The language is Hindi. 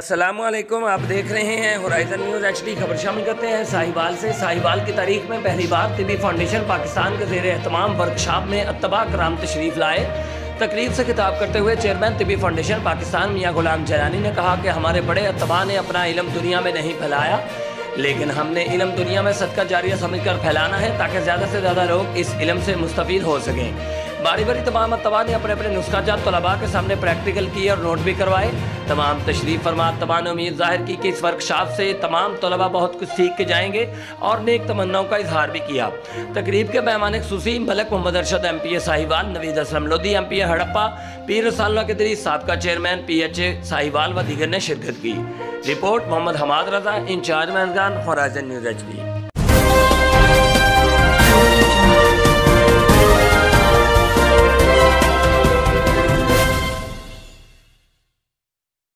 अस्सलामुअलैकुम, आप देख रहे हैं होराइज़न न्यूज़ HD। खबर शामिल करते हैं साहिवाल से। साहिवाल की तारीख में पहली बार तिब्बी फाउंडेशन पाकिस्तान के ज़ेर एहतमाम वर्कशॉप में अत्तबा कराम तशरीफ़ लाए। तकरीब से खिताब करते हुए चेयरमैन तिब्बी फाउंडेशन पाकिस्तान मियां गुलाम जलानी ने कहा कि हमारे बड़े अत्तबा ने अपना इल्म दुनिया में नहीं फैलाया, लेकिन हमने इल्म दुनिया में सदका जारिया समझकर फैलाना है ताकि ज़्यादा से ज़्यादा लोग इस इल्म से मुस्तफ़ीद हो सकें। बारी बारी तमाम अत्तबा ने अपने अपने नुस्खा जात तलबा के सामने प्रैक्टिकल किए और नोट भी करवाए। तमाम तशरीफ़ फरमा अत्तबा ने उम्मीद जाहिर की कि इस वर्कशॉप से तमाम तलबा बहुत कुछ सीख के जाएंगे और नेक तमन्नाओं का इजहार भी किया। तकरीब के मेहमान खुसूसी मलक मोहम्मद अरशद MPA साहिवाल, नवीद असलम लोधी MPA हड़प्पा, पीर रसालुल्लाह के दरी साबका चेयरमैन PHA साहिवाल व दीगर ने शिरकत की। Report Mohammad Hamad Raza, incharge manager Horizon News HD।